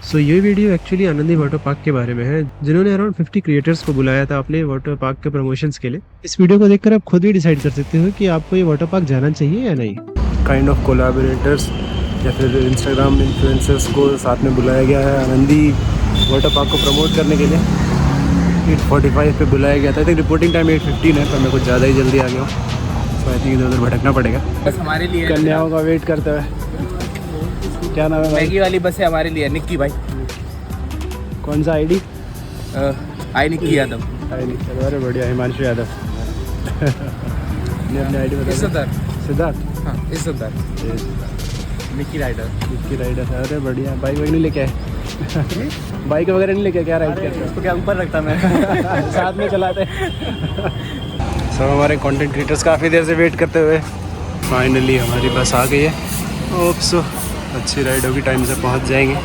सो ये video actually Anandi water park के बारे में है, जिन्होंने अराउंड 50 क्रिएटर्स को बुलाया था अपने वाटर पार्क के प्रमोशंस के लिए। इस वीडियो को देखकर आप खुद भी डिसाइड कर सकते हो कि आपको ये वाटर पार्क जाना चाहिए या नहीं। काइंड ऑफ कोलैबोरेटर्स या फिर इंस्टाग्राम इन्फ्लुएंसर्स को साथ में बुलाया गया है आनंदी वाटर पार्क को प्रमोट करने के लिए। 8:45 पे बुलाया गया था। आई थिंक रिपोर्टिंग टाइम 8:15 है, पर मैं कुछ ज़्यादा ही जल्दी आ गया हूँ, तो आई थिंक इधर उधर भटकना पड़ेगा बस हमारे लिए कन्याओं का वेट करते हुए। क्या नाम है भाई? मैगी वाली बस है हमारे लिए। निक्की भाई। कौन सा आईडी? आई निक्की यादव। अरे बढ़िया, हिमांशु यादव। अपनी आईडी बता। सिद्धार्थ। हाँ, निक्की राइडर। अरे बढ़िया। बाइक वगैरह नहीं लेके आए? बाइक वगैरह नहीं लेके क्या राइड करते? उसको क्या ऊपर रखता मैं साथ में चलाते। सब हमारे कंटेंट क्रिएटर्स काफ़ी देर से वेट करते हुए फाइनली हमारी बस आ गई है। होप सो अच्छी राइड होगी, टाइम से पहुंच जाएंगे।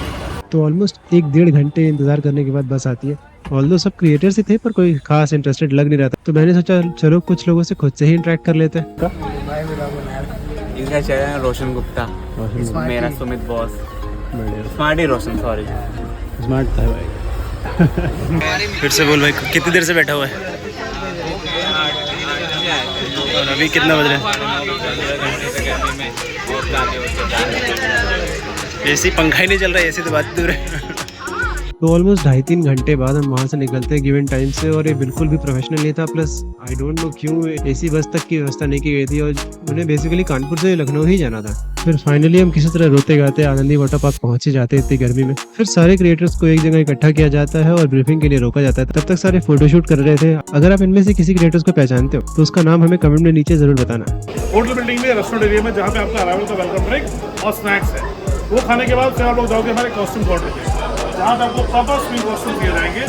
तो ऑलमोस्ट 1-1.5 घंटे इंतजार करने के बाद बस आती है। ऑल्दो सब क्रिएटर्स ही थे, पर कोई खास इंटरेस्टेड लग नहीं रहा था, तो मैंने सोचा चलो कुछ लोगों से खुद से ही इंटरेक्ट कर लेते हैं। इसका चैनल है रोशन गुप्ता। मेरा सुमित बॉस। स्मार्ट ही रोशन, सॉरी स्मार्ट था भाई। फिर से बोल भाई, कितनी देर से बैठा हुआ है? और अभी कितना बज रहा है? एसी पंखा ही नहीं चल रहा है, एसी तो बात दूर है। तो ऑलमोस्ट 2.5-3 घंटे बाद हम वहाँ से निकलते हैं गिवन टाइम से, और ये बिल्कुल भी प्रोफेशनल नहीं था। प्लस आई डोंट नो क्यों एसी बस तक की व्यवस्था नहीं की गई थी, और उन्हें बेसिकली कानपुर से लखनऊ ही जाना था। फिर फाइनली हम किसी तरह रोते गाते आनंदी वाटर पार्क पहुंच ही जाते इतनी गर्मी में। फिर सारे क्रिएटर्स को एक जगह इकट्ठा किया जाता है और ब्रीफिंग के लिए रोका जाता है। तब तक सारे फोटोशूट कर रहे थे। अगर आप इनमें से किसी क्रिएटर्स को पहचानते हो तो उसका नाम हमें कमेंट में नीचे जरूर बताना। होटल बिल्डिंग में रेस्टोरेंट एरिया में जहाँ पे आपका अराइवल का वेलकम ड्रिंक और स्नैक्स है, वो खाने के बाद फिर आप लोग जाओगे हमारे कॉस्ट्यूम काउंटर पे, जहाँ पे आपको प्रॉपर स्विम कॉस्ट्यूम दिए जाएंगे।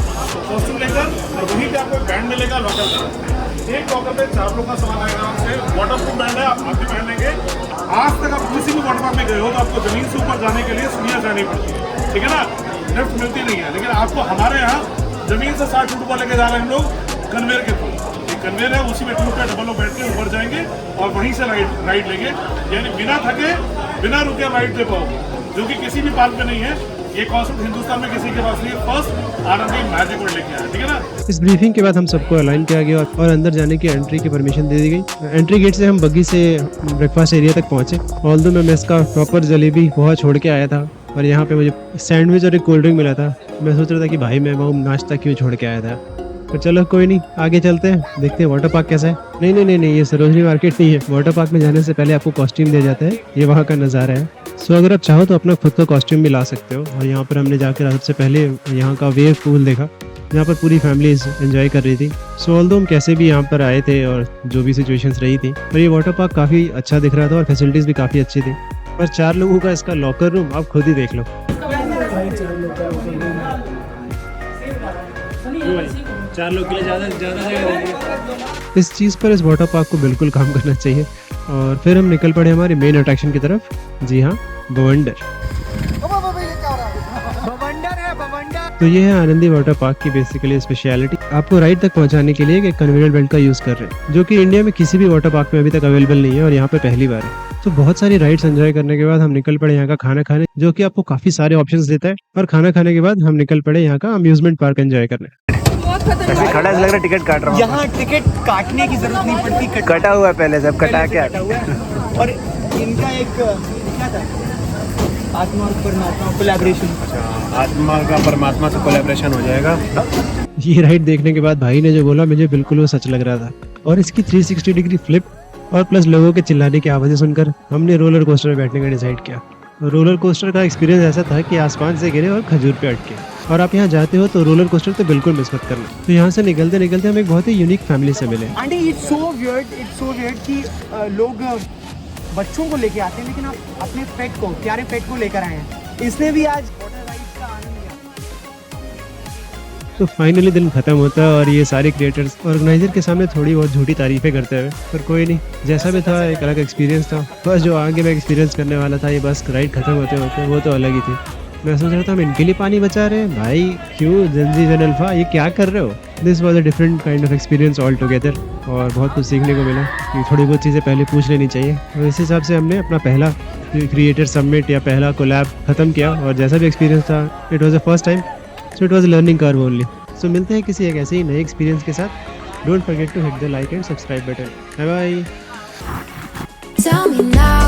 कॉस्ट्यूम लेकर और वहीं पे आपको बैंड मिलेगा लॉकर का। एक लॉकर पे 4 लोग का सामान आएगा। आपसे वाटर प्रूफ बैंड है, आप भी पहन लेंगे। आज तक आप किसी भी वाटर पार्क में गए हो तो आपको जमीन से ऊपर जाने के लिए सीढ़ियाँ जानी पड़ती है, ठीक है ना, लिफ्ट मिलती नहीं है। लेकिन आपको हमारे यहाँ जमीन से 60 फुट ऊपर लेके जा रहे हैं हम लोग कन्वेयर के थ्रू। कन्वेयर है, उसी में 2 पे डबल लोग बैठ के ऊपर जाएंगे और वहीं से राइड लेंगे, यानी बिना थके बिना रुके राइड ले पाओगे, जो कि किसी भी पार्क में नहीं है। ये कॉन्सेप्ट हिंदुस्तान में किसी के पास नहीं है। फर्स्ट आनंदी मैजिक वर्ल्ड लेके आया, ठीक है ना। इस ब्रीफिंग के बाद हम सबको अलाइन किया गया और अंदर जाने की एंट्री की परमिशन दे दी गई। एंट्री गेट से हम बग्गी से ब्रेकफास्ट एरिया तक पहुंचे। ऑल्दो मैं मेस का प्रॉपर जलेबी पोहा छोड़ के आया था, और यहाँ पे मुझे सैंडविच और एक कोल्ड ड्रिंक मिला था। मैं सोच रहा था कि भाई मैं वो नाश्ता क्यों छोड़ के आया था, तो चलो कोई नहीं, आगे चलते हैं, देखते हैं वाटर पार्क कैसा है। नहीं, ये सरोजनी मार्केट नहीं है। वाटर पार्क में जाने से पहले आपको कॉस्ट्यूम दिया जाता है, ये वहाँ का नज़ारा है। सो अगर आप चाहो तो अपना खुद का कॉस्ट्यूम भी ला सकते हो। और यहाँ पर हमने जाकर सबसे पहले यहाँ का वेव पूल देखा, यहाँ पर पूरी फैमिली एंजॉय कर रही थी। सो ऑल्दो हम कैसे भी यहाँ पर आए थे और जो भी सिचुएशंस रही थी, पर ये वाटर पार्क काफ़ी अच्छा दिख रहा था और फैसिलिटीज़ भी काफ़ी अच्छी थी। पर 4 लोगों का इसका लॉकर रूम आप खुद ही देख लो। 4 लोग के लिए ज़्यादा जगह होगी। इस चीज़ पर इस वाटर पार्क को बिल्कुल काम करना चाहिए। और फिर हम निकल पड़े हमारे मेन अट्रैक्शन की तरफ। जी हाँ, बवंडर। तो ये है आनंदी वाटर पार्क की बेसिकली स्पेशलिटी। आपको राइड तक पहुंचाने के लिए एक कन्वेयर बेल्ट का यूज कर रहे हैं, जो कि इंडिया में किसी भी वाटर पार्क में अभी तक अवेलेबल नहीं है और यहाँ पे पहली बार है। तो बहुत सारी राइड्स एंजॉय करने के बाद हम निकल पड़े यहाँ का खाना खाने, जो कि आपको काफी सारे ऑप्शंस देता है। और खाना खाने के बाद हम निकल पड़े यहाँ का अम्यूजमेंट पार्क एंजॉय करने। ऐसे खड़ा लग रहा है, टिकट काट रहा हूँ। यहाँ टिकट काटने की जरूरत नहीं पड़ती, कटा हुआ है पहले से, अब कटा के और इनका एक क्या था, आत्मा और परमात्मा कोलैबोरेशन। आत्मा का परमात्मा से कोलैबोरेशन हो जाएगा। ये राइड देखने के बाद भाई ने जो बोला मुझे बिल्कुल वो सच लग रहा था। और इसकी 360 डिग्री फ्लिप और प्लस लोगों के चिल्लाने की आवाज़ें सुनकर हमने रोलर कोस्टर में बैठने का डिसाइड किया। रोलर कोस्टर का एक्सपीरियंस ऐसा था कि आसमान से गिरे और खजूर पे अटके। और आप यहाँ जाते हो तो रोलर कोस्टर तो बिल्कुल मिस मत करना। तो यहाँ से निकलते निकलते हम एक बहुत ही यूनिक फैमिली से मिले। आंटी इट्स सो वियर्ड कि लोग बच्चों को लेके आते हैं, लेकिन आप अपने पेट को, प्यारे पेट को लेकर आए हैं। इसने भी आज वाटर राइड्स का आनंद लिया। तो फाइनली दिन खत्म होता है और ये सारे क्रिएटर्स ऑर्गेनाइजर के सामने थोड़ी बहुत झूठी तारीफें करते हुए, पर कोई नहीं, जैसा भी था एक अलग एक्सपीरियंस था। बस जो आगे मैं एक्सपीरियंस करने वाला था, ये बस राइड खत्म होते होते वो तो अलग ही थी। मैं सोच रहा था हम इनके लिए पानी बचा रहे हैं भाई, क्यों जनजी जन अल्फा ये क्या कर रहे हो। This was a different kind of experience all together और बहुत कुछ सीखने को मिला कि थोड़ी बहुत चीज़ें पहले पूछ लेनी चाहिए। और इस हिसाब से हमने अपना पहला क्रिएटर सबमिट या पहला कोलैब ख़त्म किया और जैसा भी एक्सपीरियंस था it was a first time, so it was a learning curve only. So मिलते हैं किसी एक ऐसे ही नए एक्सपीरियंस के साथ। Don't forget to hit the like and subscribe button. Bye bye. Tell me now,